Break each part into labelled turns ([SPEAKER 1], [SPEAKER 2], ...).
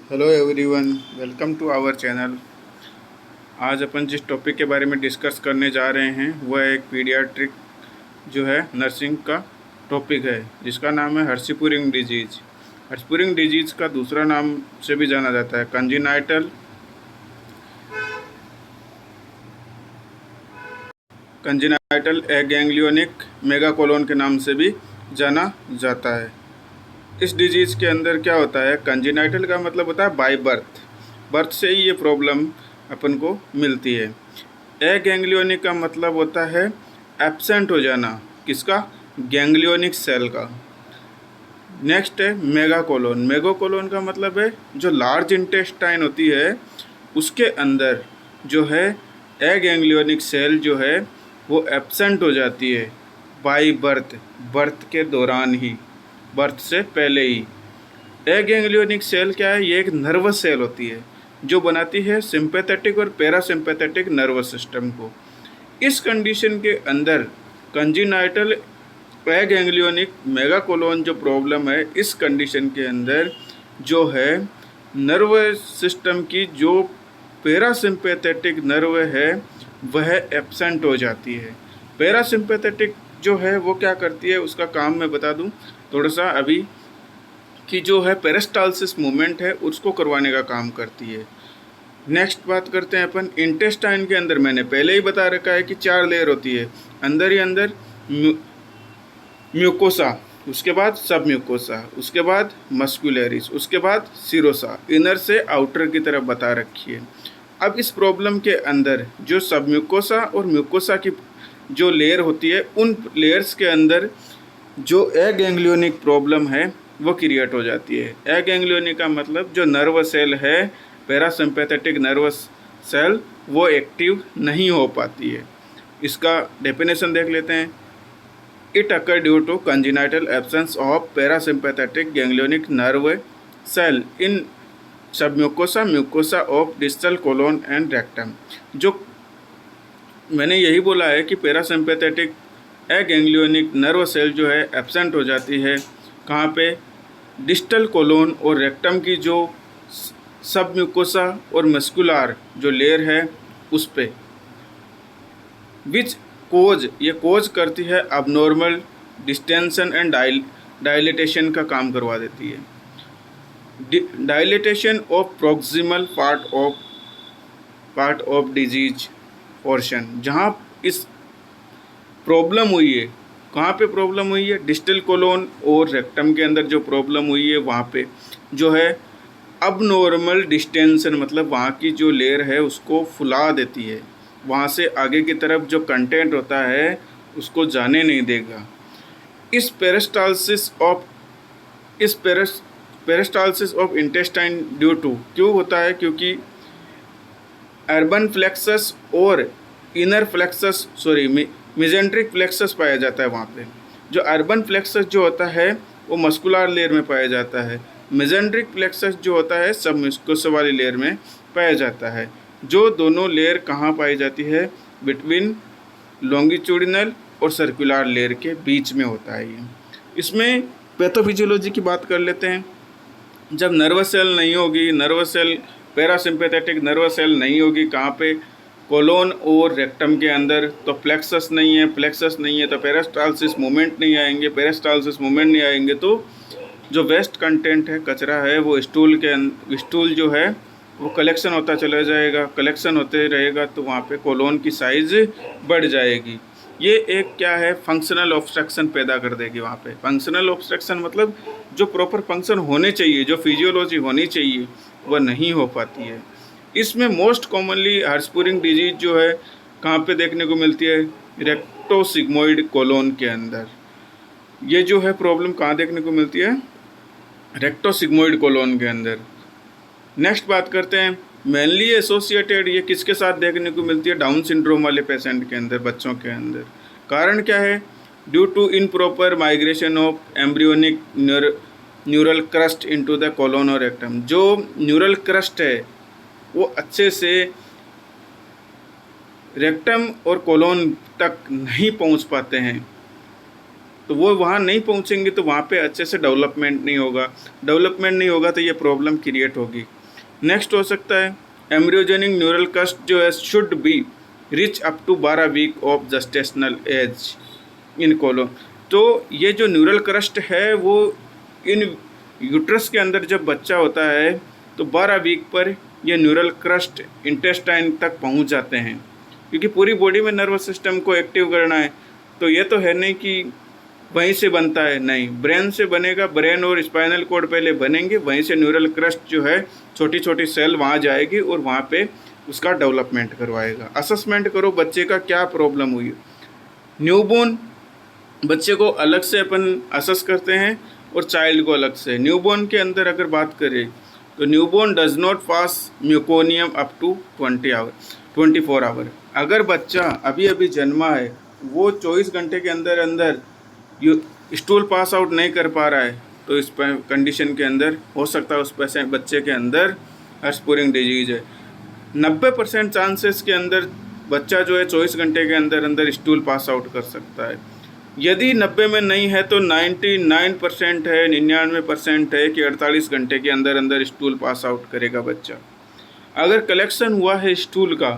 [SPEAKER 1] Hello everyone, welcome to our channel. आज अपन जिस टॉपिक के बारे में डिस्कस करने जा रहे हैं वह एक पीडियाट्रिक जो है नर्सिंग का टॉपिक है, जिसका नाम है हर्सिपुरिंग डिजीज़। हर्सिपुरिंग डिजीज़ का दूसरा नाम से भी जाना जाता है कंजेनाइटल एगैंग्लियोनिक मेगाकोलोन के नाम से भी जाना जाता है। इस डिजीज़ के अंदर क्या होता है, कंजेनाइटल का मतलब होता है बाय बर्थ, बर्थ से ही ये प्रॉब्लम अपन को मिलती है। एगैंग्लियोनिक का मतलब होता है एब्सेंट हो जाना, किसका, गैंग्लियोनिक सेल का। नेक्स्ट है मेगाकोलोन। मेगाकोलोन का मतलब है जो लार्ज इंटेस्टाइन होती है उसके अंदर जो है एगैंग्लियोनिक सेल जो है वो एब्सेंट हो जाती है बाय बर्थ, बर्थ के दौरान ही, बर्थ से पहले ही। एगैंग्लियोनिक सेल क्या है, ये एक नर्वस सेल होती है जो बनाती है सिंपैथेटिक और पैरासिम्पैथेटिक नर्वस सिस्टम को। इस कंडीशन के अंदर कंजेनाइटल एगैंग्लियोनिक मेगाकोलोन जो प्रॉब्लम है, इस कंडीशन के अंदर जो है नर्वस सिस्टम की जो पैरासिम्पैथेटिक नर्व है वह एब्सेंट हो जाती है। पैरासिम्पैथेटिक जो है वो क्या करती है, उसका काम मैं बता दूं थोड़ा सा अभी, कि जो है पेरिस्टालसिस मूवमेंट है उसको करवाने का काम करती है। नेक्स्ट बात करते हैं अपन इंटेस्टाइन के अंदर। मैंने पहले ही बता रखा है कि 4 लेयर होती है, अंदर ही अंदर म्यूकोसा, उसके बाद सब म्यूकोसा, उसके बाद मस्कुलरिस, उसके बाद सिरोसा, इनर से आउटर की तरफ बता रखी है। अब इस प्रॉब्लम के अंदर जो सब म्यूकोसा और म्यूकोसा की जो लेयर होती है, उन लेयर्स के अंदर जो एगैंग्लियोनिक प्रॉब्लम है वो क्रिएट हो जाती है। एगैंग्लियोनिक का मतलब जो नर्व सेल है, पैरासिम्पैथेटिक नर्वस सेल, वो एक्टिव नहीं हो पाती है। इसका डेफिनेशन देख लेते हैं। It occur due to congenital absence of parasympathetic ganglionic nerve cell in submucosa mucosa of distal colon and rectum. जो मैंने यही बोला है कि पैरासिम्पैथेटिक एगैंग्लियोनिक नर्व सेल जो है एब्सेंट हो जाती है कहाँ पे, डिस्टल कोलोन और रेक्टम की जो सब म्यूकोसा और मस्कुलर जो लेयर है उस पे, विच ये कोज करती है अबनॉर्मल डिस्टेंशन एंड डायलिटेशन का काम करवा देती है। Dilatation of proximal part of disease portion, जहाँ इस प्रॉब्लम हुई है, कहाँ पे प्रॉब्लम हुई है, डिस्टल कोलोन और रेक्टम के अंदर जो प्रॉब्लम हुई है वहाँ पे जो है अब नॉर्मल डिस्टेंशन, मतलब वहाँ की जो लेयर है उसको फुला देती है, वहाँ से आगे की तरफ जो कंटेंट होता है उसको जाने नहीं देगा। इस peristalsis of intestine due to क्यों होता है, क्योंकि अर्बन फ्लेक्सस और इनर फ्लेक्सस मेजेंट्रिक फ्लेक्सस पाया जाता है वहाँ पे। जो अर्बन फ्लेक्सस जो होता है वो मस्कुलर लेयर में पाया जाता है, मेजेंट्रिक फ्लेक्सस जो होता है सब म्यूकोसा वाली लेयर में पाया जाता है। जो दोनों लेयर कहाँ पाई जाती है, बिटवीन लॉन्गिट्यूडिनल और सर्कुलर लेयर के बीच में होता है ये। इसमें पैथोफिजियोलॉजी की बात कर लेते हैं। जब नर्वस सेल नहीं होगी, nervous cell parasympathetic nervous cell नहीं होगी कहाँ पे, कोलोन और रेक्टम के अंदर, तो प्लेक्सस नहीं है तो पेरिस्टालसिस मूवमेंट नहीं आएंगे, पेरिस्टालसिस मूवमेंट नहीं आएंगे तो जो वेस्ट कंटेंट है, कचरा है, वो स्टूल जो है वो कलेक्शन होता चला जाएगा, कलेक्शन होते रहेगा तो वहाँ पे कोलोन की साइज़ बढ़ जाएगी। ये एक क्या है, फंक्शनल ऑब्स्ट्रक्शन पैदा कर देगी वहाँ पे। फंक्शनल ऑब्स्ट्रक्शन मतलब जो प्रॉपर फंक्शन होने चाहिए, जो फिजियोलॉजी होनी चाहिए वह नहीं हो पाती है। इसमें मोस्ट कॉमनली हर्सिपुरिंग डिजीज जो है कहाँ पे देखने को मिलती है, रेक्टोसिग्मोइड कोलोन के अंदर। ये जो है प्रॉब्लम कहाँ देखने को मिलती है, रेक्टोसिग्मोइड कोलोन के अंदर। नेक्स्ट बात करते हैं मेनली एसोसिएटेड ये किसके साथ देखने को मिलती है, डाउन सिंड्रोम वाले पेशेंट के अंदर, बच्चों के अंदर। कारण क्या है, due to improper migration of embryonic neural crest into the colon और रेक्टम। जो न्यूरल क्रस्ट है वो अच्छे से रेक्टम और कोलोन तक नहीं पहुंच पाते हैं, तो वो वहाँ नहीं पहुँचेंगे तो वहाँ पे अच्छे से डेवलपमेंट नहीं होगा तो ये प्रॉब्लम क्रिएट होगी। नेक्स्ट हो सकता है एम्ब्रियोजेनिक न्यूरल क्रस्ट जो है should be reach up to 12 week of gestational age in colon. तो ये जो न्यूरल क्रस्ट है वो इन यूट्रस के अंदर जब बच्चा होता है तो 12 वीक पर ये न्यूरल क्रस्ट इंटेस्टाइन तक पहुंच जाते हैं, क्योंकि पूरी बॉडी में नर्वस सिस्टम को एक्टिव करना है। तो ये तो है नहीं कि वहीं से बनता है, नहीं, ब्रेन से बनेगा। ब्रेन और स्पाइनल कॉर्ड पहले बनेंगे, वहीं से न्यूरल क्रस्ट जो है छोटी छोटी सेल वहाँ जाएगी और वहाँ पे उसका डेवलपमेंट करवाएगा। असेसमेंट करो बच्चे का क्या प्रॉब्लम हुई। न्यूबॉर्न बच्चे को अलग से अपन असेस करते हैं और चाइल्ड को अलग से। न्यूबॉर्न के अंदर अगर बात करें तो newborn does not pass meconium up to 24 hour. अगर बच्चा अभी अभी जन्मा है वो 24 घंटे के अंदर अंदर स्टूल पास आउट नहीं कर पा रहा है, तो इस कंडीशन के अंदर हो सकता है उस बच्चे के अंदर हर्षपुरिंग डिजीज है। 90% चांसेस के अंदर बच्चा जो है 24 घंटे के अंदर अंदर स्टूल पास आउट कर सकता है। यदि 90 में नहीं है तो 99% है, 99% है कि 48 घंटे के अंदर अंदर स्टूल पास आउट करेगा बच्चा। अगर कलेक्शन हुआ है स्टूल का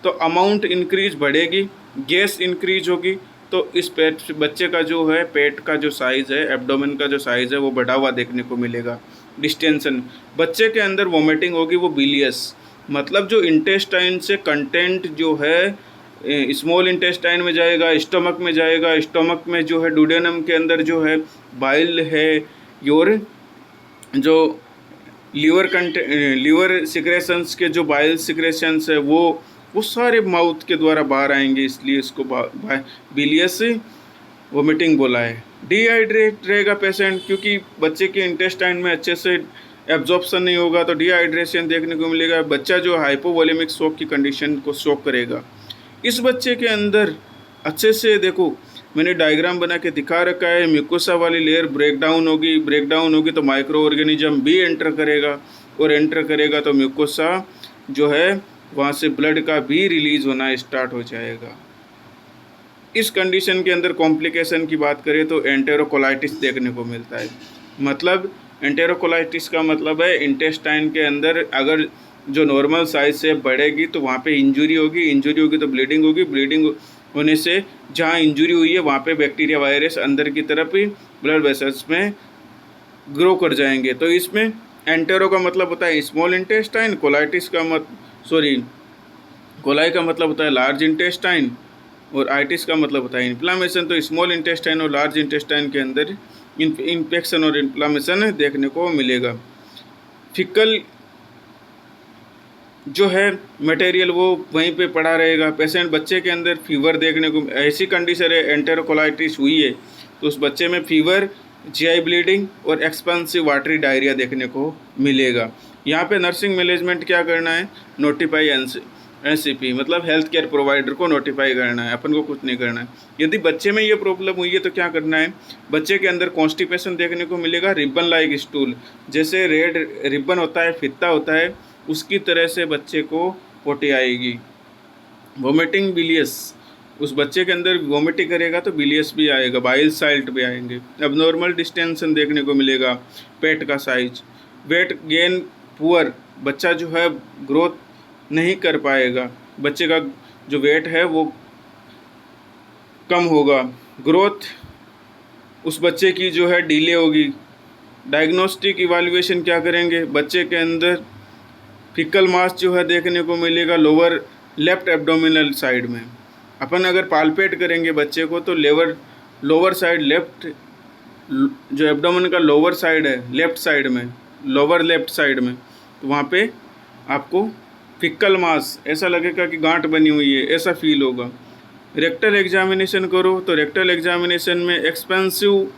[SPEAKER 1] तो अमाउंट इंक्रीज बढ़ेगी, गैस इंक्रीज होगी, तो इस पेट बच्चे का जो है पेट का जो साइज़ है, एब्डोमेन का जो साइज़ है वो बढ़ा हुआ देखने को मिलेगा। डिस्टेंशन, बच्चे के अंदर वोमिटिंग होगी, वो बिलियस मतलब जो इंटेस्टाइन से कंटेंट जो है स्मॉल इंटेस्टाइन में जाएगा, स्टमक में जाएगा। स्टमक में जो है डुडेनम के अंदर जो है बाइल है और जो लीवर सिक्रेशंस के जो बाइल सिक्रेशंस है वो सारे माउथ के द्वारा बाहर आएंगे, इसलिए इसको बिलियस वोमिटिंग बोला है। डिहाइड्रेट रहेगा पेशेंट, क्योंकि बच्चे के इंटेस्टाइन में अच्छे से एब्जॉर्प्शन नहीं होगा तो डिहाइड्रेशन देखने को मिलेगा। बच्चा जो हाइपोवोलेमिक शॉक की कंडीशन को शॉक करेगा। इस बच्चे के अंदर अच्छे से देखो, मैंने डायग्राम बना के दिखा रखा है, म्यूकोसा वाली लेयर ब्रेकडाउन होगी तो माइक्रो ऑर्गेनिज्म भी एंटर करेगा, और एंटर करेगा तो म्यूकोसा जो है वहाँ से ब्लड का भी रिलीज होना स्टार्ट हो जाएगा। इस कंडीशन के अंदर कॉम्प्लिकेशन की बात करें तो एंटेरोकोलाइटिस देखने को मिलता है। मतलब एंटेरोकोलाइटिस का मतलब है इंटेस्टाइन के अंदर अगर जो नॉर्मल साइज से बढ़ेगी तो वहाँ पे इंजरी होगी तो ब्लीडिंग होगी। ब्लीडिंग होने से जहाँ इंजरी हुई है वहाँ पे बैक्टीरिया वायरस अंदर की तरफ ही ब्लड वेसल्स में ग्रो कर जाएंगे। तो इसमें एंटेरो का मतलब होता है स्मॉल इंटेस्टाइन, कोलाई का मतलब होता है लार्ज इंटेस्टाइन, और आइटिस का मतलब होता है इन्फ्लामेशन। तो स्मॉल इंटेस्टाइन और लार्ज इंटेस्टाइन के अंदर इन्फेक्शन और इन्फ्लामेशन देखने को मिलेगा। फिकल जो है मटेरियल वो वहीं पे पड़ा रहेगा। पेशेंट बच्चे के अंदर फीवर देखने को, ऐसी कंडीशन है एंटेरोकोलाइटिस हुई है तो उस बच्चे में फीवर, जीआई ब्लीडिंग और एक्सपेंसिव वाटरी डायरिया देखने को मिलेगा। यहाँ पे नर्सिंग मैनेजमेंट क्या करना है, नोटिफाई एनसीपी मतलब हेल्थ केयर प्रोवाइडर को नोटिफाई करना है, अपन को कुछ नहीं करना है। यदि बच्चे में ये प्रॉब्लम हुई है तो क्या करना है, बच्चे के अंदर कॉन्स्टिपेशन देखने को मिलेगा, रिबन लाइक स्टूल, जैसे रेड रिबन होता है, फित्ता होता है, उसकी तरह से बच्चे को पोटी आएगी। वोमिटिंग बिलियस, उस बच्चे के अंदर वोमिटिंग करेगा तो बिलियस भी आएगा, बाइल साल्ट भी आएंगे। अबनॉर्मल डिस्टेंशन देखने को मिलेगा, पेट का साइज, वेट गेन पुअर, बच्चा जो है ग्रोथ नहीं कर पाएगा, बच्चे का जो वेट है वो कम होगा, ग्रोथ उस बच्चे की जो है डिले होगी। डायग्नोस्टिक इवैल्यूएशन क्या करेंगे, बच्चे के अंदर फिकल मास जो है देखने को मिलेगा लोअर लेफ्ट एब्डोमिनल साइड में। अपन अगर पाल्पेट करेंगे बच्चे को तो लोअर साइड लेफ्ट, जो एब्डोमेन का लोअर साइड है लेफ्ट साइड में, लोअर लेफ्ट साइड में, तो वहाँ पे आपको फिकल मास ऐसा लगेगा कि गांठ बनी हुई है, ऐसा फील होगा। रेक्टल एग्जामिनेशन करो तो रेक्टल एग्जामिनेशन में एक्सपेंसिव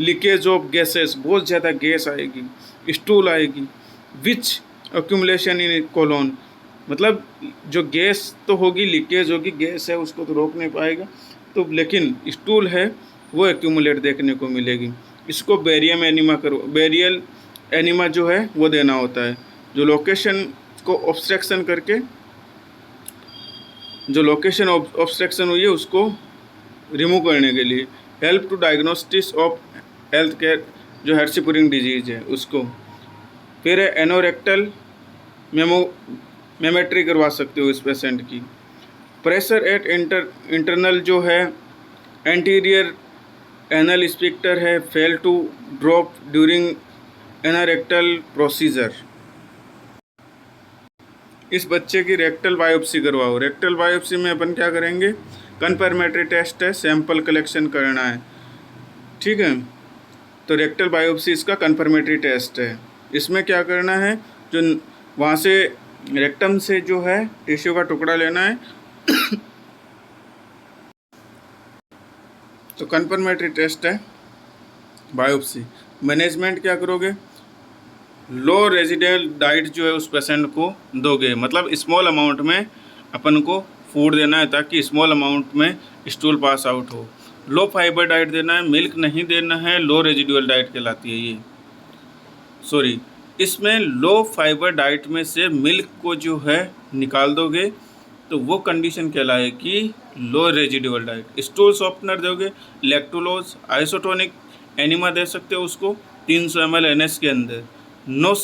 [SPEAKER 1] लीकेज ऑफ गैसेस, बहुत ज़्यादा गैस आएगी, स्टूल आएगी, विच एक्यूमुलेशन इन कोलोन, मतलब जो गैस तो होगी, लीकेज होगी, गैस है उसको तो रोक नहीं पाएगा, तो लेकिन स्टूल है वो एक्यूमुलेट देखने को मिलेगी। इसको बेरियम एनीमा बेरियल एनीमा जो है वो देना होता है, जो लोकेशन को ऑब्स्ट्रक्शन करके, जो लोकेशन ऑब्स्ट्रक्शन हुई है उसको रिमूव करने के लिए। Help to diagnostics of health care जो हर्षपुरिंग डिजीज है उसको। फिर है एनोरेक्टल मेमेट्री करवा सकते हो इस पेशेंट की। प्रेशर एट इंटरनल जो है एंटीरियर एनल स्पिक्टर है fail to drop during anorectal procedure. इस बच्चे की रेक्टल बायोप्सी करवाओ। रेक्टल बायोप्सी में अपन क्या करेंगे, कन्फर्मेटरी टेस्ट है, सैंपल कलेक्शन करना है, ठीक है। तो रेक्टल बायोप्सी इसका कन्फर्मेटरी टेस्ट है। इसमें क्या करना है, जो वहाँ से रेक्टम से जो है टिश्यू का टुकड़ा लेना है तो कन्फर्मेटरी टेस्ट है बायोप्सी। मैनेजमेंट क्या करोगे, लो रेजिडुअल डाइट जो है उस पेशेंट को दोगे, मतलब स्मॉल अमाउंट में अपन को फूड देना है ताकि स्मॉल अमाउंट में स्टूल पास आउट हो। लो फाइबर डाइट देना है, मिल्क नहीं देना है, लो रेजिडुअल डाइट कहलाती है ये, सॉरी। इसमें लो फाइबर डाइट में से मिल्क को जो है निकाल दोगे तो वो कंडीशन कहलाएगी लो रेजिडुअल डाइट। स्टूल सॉफ्टनर दोगे, लैक्टोलोज, आइसोटोनिक एनिमा दे सकते हो उसको 300 ml NS के अंदर। नो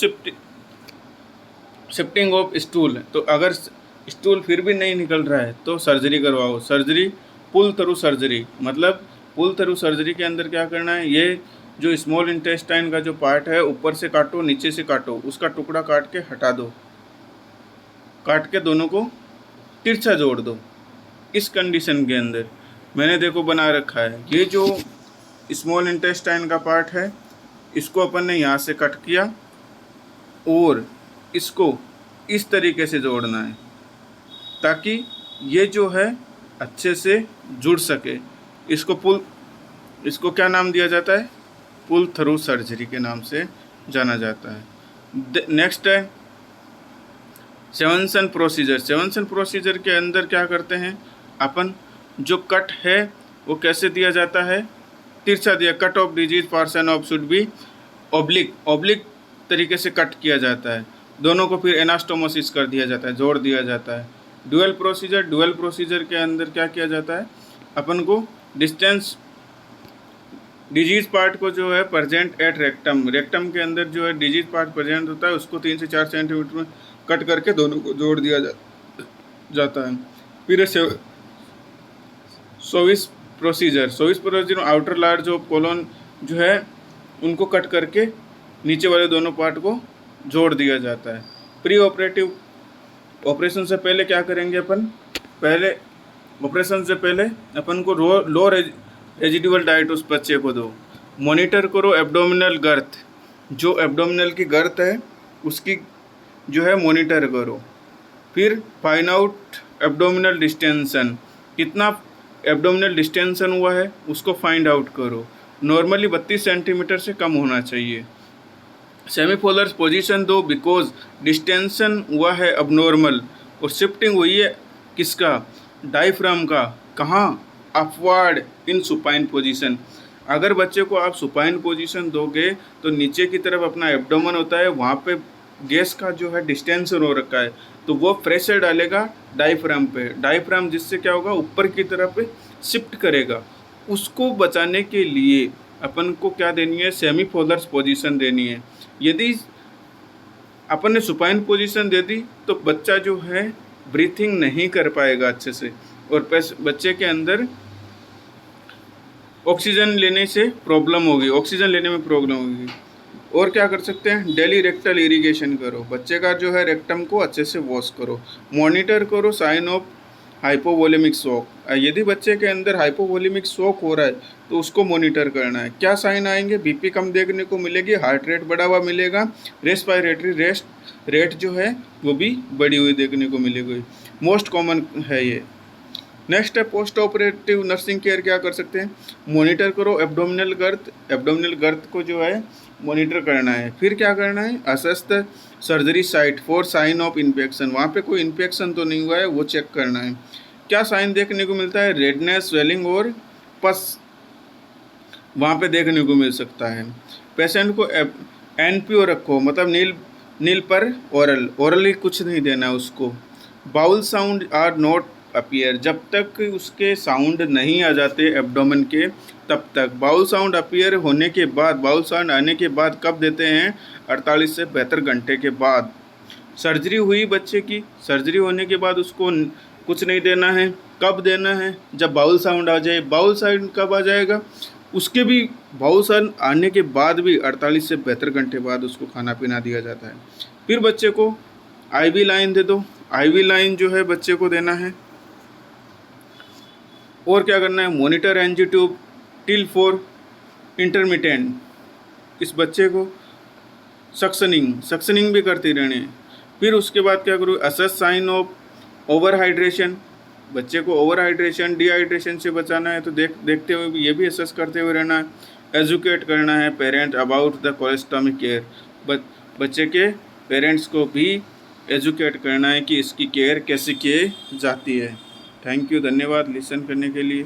[SPEAKER 1] शिफ्टिंग ऑफ स्टूल, तो अगर स्टूल फिर भी नहीं निकल रहा है तो सर्जरी करवाओ। सर्जरी पुल थ्रू सर्जरी, मतलब पुल थ्रू सर्जरी के अंदर क्या करना है, ये जो स्मॉल इंटेस्टाइन का जो पार्ट है ऊपर से काटो नीचे से काटो, उसका टुकड़ा काट के हटा दो, काट के दोनों को तिरछा जोड़ दो। इस कंडीशन के अंदर मैंने देखो बना रखा है, ये जो स्मॉल इंटेस्टाइन का पार्ट है इसको अपन ने यहाँ से कट किया और इसको इस तरीके से जोड़ना है ताकि ये जो है अच्छे से जुड़ सके। इसको क्या नाम दिया जाता है, पुल थ्रू सर्जरी के नाम से जाना जाता है। नेक्स्ट है सेवनसन प्रोसीजर। सेवनसन प्रोसीजर के अंदर क्या करते हैं अपन, जो कट है वो कैसे दिया जाता है, तिरछा दिया। Cut off disease portion of should be oblique तरीके से कट किया जाता है, दोनों को फिर एनास्टोमोसिस कर दिया जाता है, जोड़ दिया जाता है। ड्यूअल प्रोसीजर के अंदर क्या किया जाता है, अपन को डिस्टेंस डिजीज पार्ट को जो है प्रेजेंट एट रेक्टम के अंदर जो है डिजीज पार्ट प्रेजेंट होता है उसको 3 से 4 सेंटीमीटर में कट करके दोनों को जोड़ दिया जाता है। फिर Soave procedure outer large of colon जो है उनको कट करके नीचे वाले दोनों पार्ट को जोड़ दिया जाता है। प्री ऑपरेटिव, ऑपरेशन से पहले क्या करेंगे अपन, ऑपरेशन से पहले अपन को लो रेजिडुअल डाइट उस बच्चे को दो। मॉनिटर करो एब्डोमिनल गर्थ, जो एब्डोमिनल की गर्थ है उसकी जो है मॉनिटर करो। फिर फाइंड आउट एब्डोमिनल डिस्टेंशन, कितना एब्डोमिनल डिस्टेंशन हुआ है उसको फाइंड आउट करो। नॉर्मली 32 सेंटीमीटर से कम होना चाहिए। सेमीपोलर पोजीशन दो बिकॉज डिस्टेंशन हुआ है अबनॉर्मल और शिफ्टिंग हुई है किसका, डायफ्राम का, कहाँ, अपवर्ड इन सुपाइन पोजीशन। अगर बच्चे को आप सुपाइन पोजीशन दोगे तो नीचे की तरफ अपना एब्डोमन होता है, वहाँ पे गैस का जो है डिस्टेंशन हो रखा है तो वो प्रेशर डालेगा डायफ्राम पे, डायफ्राम जिससे क्या होगा ऊपर की तरफ शिफ्ट करेगा। उसको बचाने के लिए अपन को क्या देनी है, सेमीपोलर पोजीशन देनी है। यदि अपन ने सुपाइन पोजीशन दे दी तो बच्चा जो है ब्रीथिंग नहीं कर पाएगा अच्छे से और बच्चे के अंदर ऑक्सीजन लेने से प्रॉब्लम होगी, ऑक्सीजन लेने में प्रॉब्लम होगी। और क्या कर सकते हैं, डेली रेक्टल इरिगेशन करो, बच्चे का जो है रेक्टम को अच्छे से वॉश करो। मॉनिटर करो साइन ऑफ हाइपोवोलेमिक शॉक, यदि बच्चे के अंदर हाइपोवोलेमिक शॉक हो रहा है तो उसको मॉनिटर करना है। क्या साइन आएंगे, बीपी कम देखने को मिलेगी, हार्ट रेट बढ़ा हुआ मिलेगा, रेस्पिरेटरी रेट जो है वो भी बढ़ी हुई देखने को मिलेगी। मोस्ट कॉमन है ये। नेक्स्ट है पोस्ट ऑपरेटिव नर्सिंग केयर। क्या कर सकते हैं, मॉनिटर करो एब्डोमिनल गर्थ को जो है मॉनिटर करना है। फिर क्या करना है, assess the surgery site for sign of infection, वहाँ पे कोई इन्फेक्शन तो नहीं हुआ है वो चेक करना है। क्या साइन देखने को मिलता है, रेडनेस, स्वेलिंग और पस वहाँ पे देखने को मिल सकता है। पेशेंट को NPO रखो, मतलब नील पर ओरली कुछ नहीं देना उसको। Bowel sound are not appear, जब तक उसके साउंड नहीं आ जाते एब्डोमेन के तब तक। बाउल साउंड अपीयर होने के बाद, बाउल साउंड आने के बाद कब देते हैं, 48 से 72 घंटे के बाद। सर्जरी हुई बच्चे की, सर्जरी होने के बाद उसको कुछ नहीं देना है। कब देना है? जब बाउल साउंड आ जाए। बाउल साउंड कब आ जाएगा? उसके भी बाउल साउंड आने के बाद भी 48 से 72 घंटे बाद उसको खाना पीना दिया जाता है। फिर बच्चे को आईवी लाइन दे दो। आईवी लाइन जो है बच्चे को देना है। और क्या करना है? Monitor NG tube till for intermittent. इस बच्चे को सक्शनिंग भी करती रहनी है। फिर उसके बाद क्या करूँ? Assess sign of over hydration. बच्चे को ओवर हाइड्रेशन, डिहाइड्रेशन से बचाना है तो देखते हुए ये भी असेस करते हुए रहना है। एजुकेट करना है पेरेंट अबाउट द कोलेस्टोमिक केयर। बच्चे के पेरेंट्स को भी एजुकेट करना है कि इसकी केयर कैसे की जाती है। थैंक यू, धन्यवाद लिसन करने के लिए।